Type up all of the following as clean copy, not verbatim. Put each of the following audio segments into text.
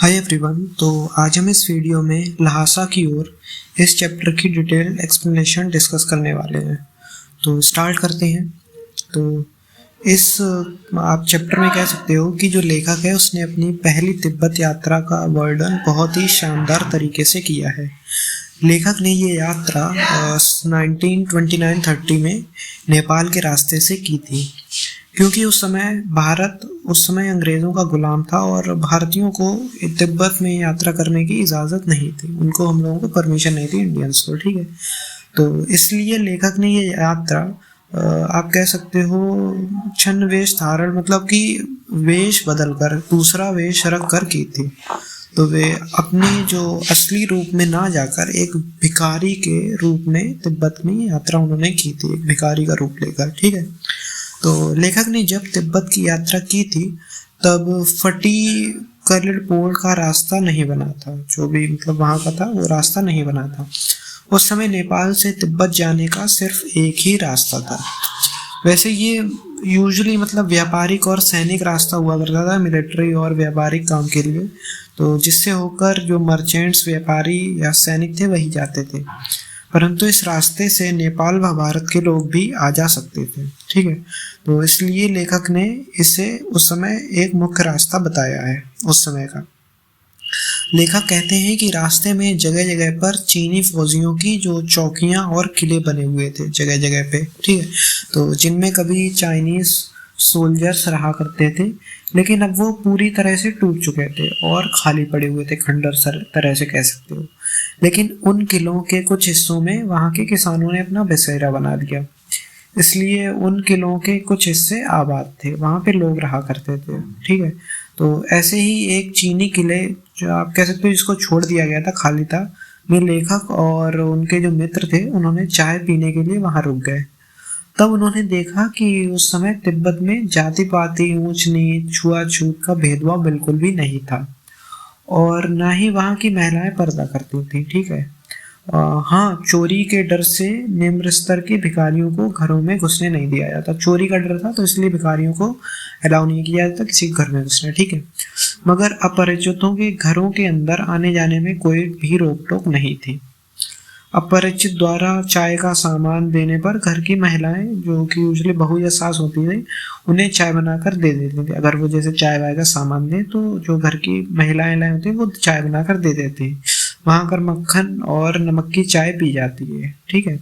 Hi everyone. तो आज हम इस वीडियो में ल्हासा की ओर इस चैप्टर की डिटेल एक्सप्लेनेशन डिस्कस करने वाले हैं। तो स्टार्ट करते हैं। तो इस आप चैप्टर में कह सकते हो कि जो लेखक है उसने अपनी पहली तिब्बत यात्रा का वर्णन बहुत ही शानदार तरीके से किया है। लेखक ने ये यात्रा 1929-30 में नेपाल के रास्ते से की थी, क्योंकि उस समय अंग्रेज़ों का गुलाम था और भारतीयों को तिब्बत में यात्रा करने की इजाज़त नहीं थी। उनको, हम लोगों को परमिशन नहीं थी, इंडियंस को। ठीक है, तो इसलिए लेखक ने ये यात्रा आप कह सकते हो छद्मवेश धारण, मतलब कि वेश बदल कर, दूसरा वेश रख कर की थी। तो वे अपने जो असली रूप में ना जाकर एक भिखारी के रूप में तिब्बत में यात्रा उन्होंने की थी, एक भिखारी का रूप लेकर। ठीक है, तो लेखक ने जब तिब्बत की यात्रा की थी तब फटी कलिडपोल का रास्ता नहीं बना था। जो भी मतलब वहाँ का था वो रास्ता नहीं बना था। उस समय नेपाल से तिब्बत जाने का सिर्फ एक ही रास्ता था। वैसे ये यूजुअली मतलब व्यापारिक और सैनिक रास्ता हुआ करता था, मिलिट्री और व्यापारिक काम के लिए। तो जिससे होकर जो मर्चेंट्स, व्यापारी या सैनिक थे वही जाते थे, परंतु इस रास्ते से नेपाल व भारत के लोग भी आ जा सकते थे। ठीक है, तो इसलिए लेखक ने इसे उस समय एक मुख्य रास्ता बताया है उस समय का। लेखक कहते हैं कि रास्ते में जगह जगह पर चीनी फौजियों की जो चौकियां और किले बने हुए थे जगह जगह पे। ठीक है, तो जिनमें कभी चाइनीज सोल्जर्स रहा करते थे, लेकिन अब वो पूरी तरह से टूट चुके थे और खाली पड़े हुए थे, खंडर तरह से कह सकते हो। लेकिन उन किलों के कुछ हिस्सों में वहाँ के किसानों ने अपना बसेरा बना लिया, इसलिए उन किलों के कुछ हिस्से आबाद थे, वहाँ पे लोग रहा करते थे। ठीक है, तो ऐसे ही एक चीनी किले, जो आप कह सकते हो जिसको छोड़ दिया गया था, खाली था, में लेखक और उनके जो मित्र थे उन्होंने चाय पीने के लिए वहाँ रुक गए। तब उन्होंने देखा कि उस समय तिब्बत में जाति पाति, ऊंच नीच, छुआछूत का भेदभाव बिल्कुल भी नहीं था और ना ही वहाँ की महिलाएं पर्दा करती थी। ठीक है, हाँ, चोरी के डर से निम्न स्तर के भिखारियों को घरों में घुसने नहीं दिया जाता। चोरी का डर था तो इसलिए भिखारियों को अलाउ नहीं किया जाता किसी के घर में घुसने। ठीक है, मगर अपरिचितों के घरों के अंदर आने जाने में कोई भी रोक टोक नहीं थी। अपरिचित द्वारा चाय का सामान देने पर घर की महिलाएं, जो कि यूजली बहू या सास होती है, उन्हें चाय बनाकर दे देती थी। अगर वो जैसे चाय वाय का सामान दे तो जो घर की महिलाएं होती हैं वो चाय बनाकर दे देती हैं। वहाँ कर मक्खन और नमक की चाय पी जाती है। ठीक है,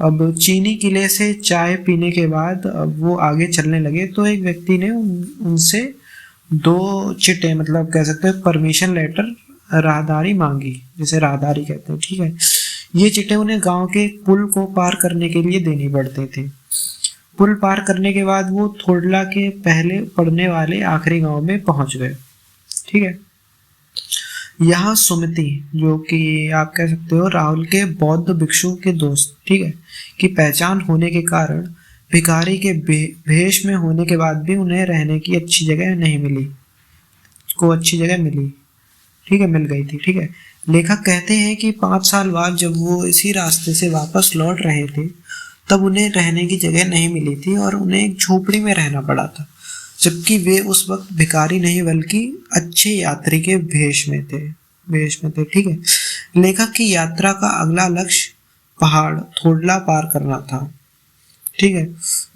अब चीनी किले से चाय पीने के बाद अब वो आगे चलने लगे तो एक व्यक्ति ने उनसे दो चिट्टे, मतलब कह सकते हैं परमिशन लेटर, राहदारी मांगी, जिसे राहदारी कहते हैं। ठीक है, ये चिट्टे उन्हें गांव के पुल को पार करने के लिए देनी पड़ते थे। पुल पार करने के बाद वो थोडला के पहले पड़ने वाले आखिरी गांव में पहुंच गए। ठीक है, यहाँ सुमति, जो कि आप कह सकते हो राहुल के बौद्ध भिक्षु के दोस्त, ठीक है, की पहचान होने के कारण भिखारी के भेष में होने के बाद भी उन्हें रहने की अच्छी जगह नहीं मिली, को अच्छी जगह मिली। ठीक है, मिल गई थी। ठीक है, लेखक कहते हैं कि 5 साल बाद जब वो इसी रास्ते से वापस लौट रहे थे तब उन्हें रहने की जगह नहीं मिली थी और उन्हें एक झोपड़ी में रहना पड़ा था, जबकि वे उस वक्त भिखारी नहीं बल्कि अच्छे यात्री के भेष में थे। ठीक है, लेखक की यात्रा का अगला लक्ष्य पहाड़ थोडला पार करना था। ठीक है,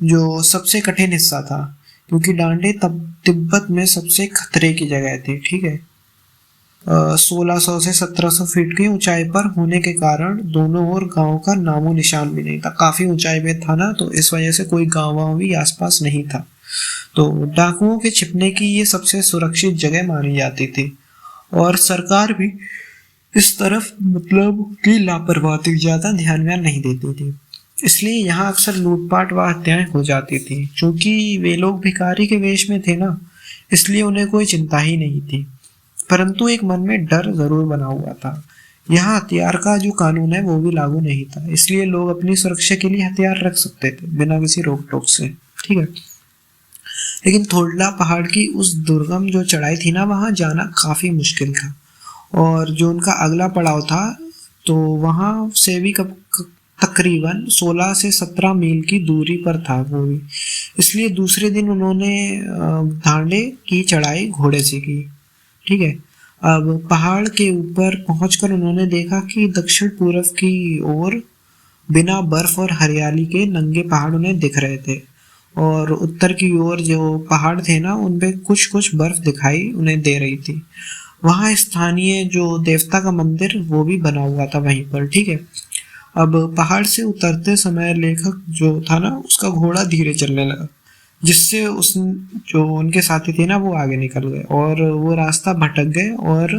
जो सबसे कठिन हिस्सा था, क्योंकि डांडे तब तिब्बत में सबसे खतरे की जगह थी। ठीक है, 1600 से 1700 फीट की ऊंचाई पर होने के कारण दोनों ओर गांव का नामो निशान भी नहीं था। काफी ऊंचाई पे था ना, तो इस वजह से कोई गांव भी आसपास नहीं था। तो डाकुओं के छिपने की ये सबसे सुरक्षित जगह मानी जाती थी और सरकार भी इस तरफ मतलब की लापरवाही ज्यादा ध्यान नहीं देती थी, इसलिए यहाँ अक्सर लूटपाट व हत्याएं हो जाती थी। क्योंकि वे लोग भिखारी के वेश में थे ना, इसलिए उन्हें कोई चिंता ही नहीं थी, परंतु एक मन में डर जरूर बना हुआ था। यहाँ हथियार का जो कानून है वो भी लागू नहीं था, इसलिए लोग अपनी सुरक्षा के लिए हथियार रख सकते थे बिना किसी रोक टोक से। ठीक है, लेकिन थोडला पहाड़ की उस दुर्गम जो चढ़ाई थी ना, वहां जाना काफी मुश्किल था और जो उनका अगला पड़ाव था तो वहां से भी तकरीबन 16 से 17 मील की दूरी पर था वो भी। इसलिए दूसरे दिन उन्होंने धांडे की चढ़ाई घोड़े से की। ठीक है, अब पहाड़ के ऊपर पहुंचकर उन्होंने देखा कि दक्षिण पूर्व की ओर बिना बर्फ और हरियाली के नंगे पहाड़ उन्हें दिख रहे थे, और उत्तर की ओर जो पहाड़ थे ना उनपे कुछ कुछ बर्फ दिखाई उन्हें दे रही थी। वहाँ स्थानीय जो देवता का मंदिर वो भी बना हुआ था वहीं पर, ठीक है। अब पहाड़ से उतरते समय लेखक जो था ना उसका घोड़ा धीरे चलने लगा, जिससे उस जो उनके साथी थे ना वो आगे निकल गए और वो रास्ता भटक गए और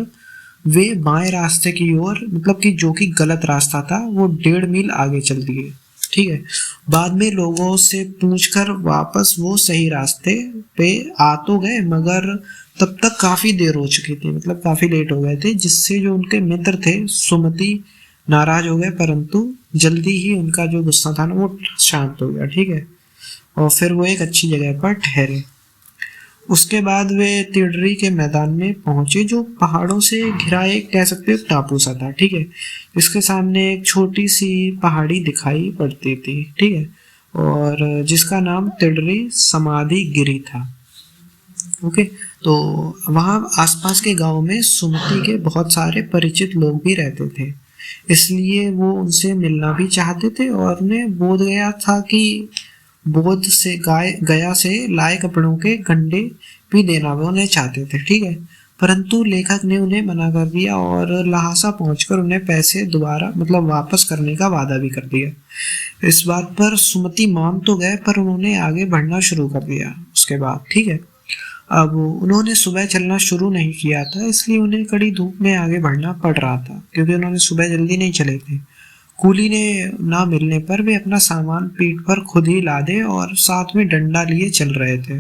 वे बाएं रास्ते की ओर, मतलब कि जो कि गलत रास्ता था, वो 1.5 मील आगे चल दिए, ठीक है। बाद में लोगों से पूछकर वापस वो सही रास्ते पे आ तो गए, मगर तब तक काफी देर हो चुकी थी, मतलब काफी लेट हो गए थे, जिससे जो उनके मित्र थे सुमति नाराज हो गए, परंतु जल्दी ही उनका जो गुस्सा था ना वो शांत हो गया, ठीक है। और फिर वो एक अच्छी जगह पर ठहरे। उसके बाद वे तिडरी के मैदान में पहुंचे, जो पहाड़ों से घिरा एक, कह सकते हो, टापू सा था, ठीक है। इसके सामने एक छोटी सी पहाड़ी दिखाई पड़ती थी, ठीक है, और जिसका नाम तिडरी समाधि गिरी था। ओके, तो वहाँ आसपास के गांव में सुमति के बहुत सारे परिचित लोग भी रहते थे, इसलिए वो उनसे मिलना भी चाहते थे, और उन्हें बोध गया था कि बोध से गया से लाए कपड़ों के गंडे भी देना वो उन्हें चाहते थे, ठीक है। परंतु लेखक ने उन्हें मना कर दिया और लहासा पहुंचकर उन्हें पैसे दोबारा, मतलब वापस करने का वादा भी कर दिया। इस बात पर सुमति मान तो गए, पर उन्होंने आगे बढ़ना शुरू कर दिया उसके बाद, ठीक है। अब उन्होंने सुबह चलना शुरू नहीं किया था, इसलिए उन्हें कड़ी धूप में आगे बढ़ना पड़ रहा था, क्योंकि उन्होंने सुबह जल्दी नहीं चले थे। कूली ने ना मिलने पर वे अपना सामान पीठ पर खुद ही लादे और साथ में डंडा लिए चल रहे थे।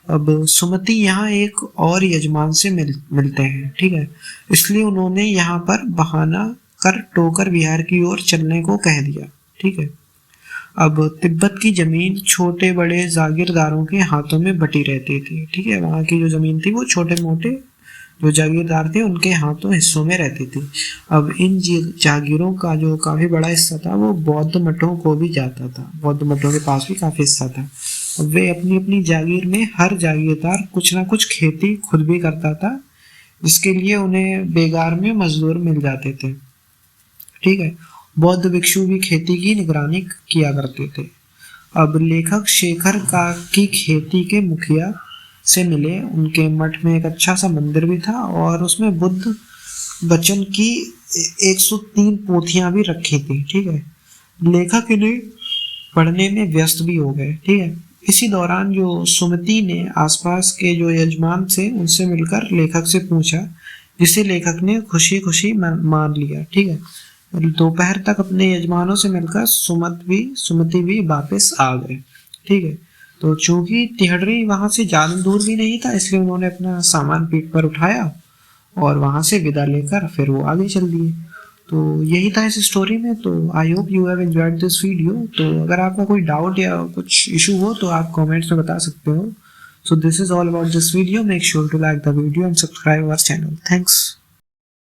अब सुमति यहाँ एक और यजमान से मिलते हैं, ठीक है, इसलिए उन्होंने यहाँ पर बहाना कर टोकर विहार की ओर चलने को कह दिया, ठीक है। अब तिब्बत की जमीन छोटे बड़े जागीरदारों के हाथों में बटी रहती थी, ठीक है। वहाँ की जो जमीन थी वो छोटे मोटे जो जागीरदार थे उनके हाथों हिस्सों में रहती थी। अब इन जागीरों का जो काफी बड़ा हिस्सा था वो बौद्ध मठों को भी जाता था, बौद्ध मठों के पास भी काफी हिस्सा था। अब वे अपनी अपनी जागीर में हर जागीरदार कुछ ना कुछ खेती खुद भी करता था, जिसके लिए उन्हें बेगार में मजदूर मिल जाते थे, ठीक है। बौद्ध भिक्षु भी खेती की निगरानी किया करते थे। अब लेखक शेखर का की खेती के मुखिया से मिले। उनके मठ में एक अच्छा सा मंदिर भी था और उसमें बुद्ध वचन की 103 पोथियां भी रखी थी, ठीक है। लेखक इन्हें पढ़ने में व्यस्त भी हो गए, ठीक है। इसी दौरान जो सुमति ने आसपास के जो यजमान थे उनसे मिलकर लेखक से पूछा, जिसे लेखक ने खुशी खुशी मान लिया, ठीक है। दोपहर तक अपने यजमानों से मिलकर सुमति भी वापस आ गए, ठीक है। तो चूंकि तिहड़री वहां से ज्यादा दूर भी नहीं था, इसलिए उन्होंने अपना सामान पीठ पर उठाया और वहां से विदा लेकर फिर वो आगे चल दिए। तो यही था इस स्टोरी में। तो I hope you have enjoyed this video. तो अगर आपका कोई डाउट या कुछ इशू हो तो आप कमेंट्स में बता सकते हो। So this is all about this video. Make sure to like the video and subscribe our channel. Thanks.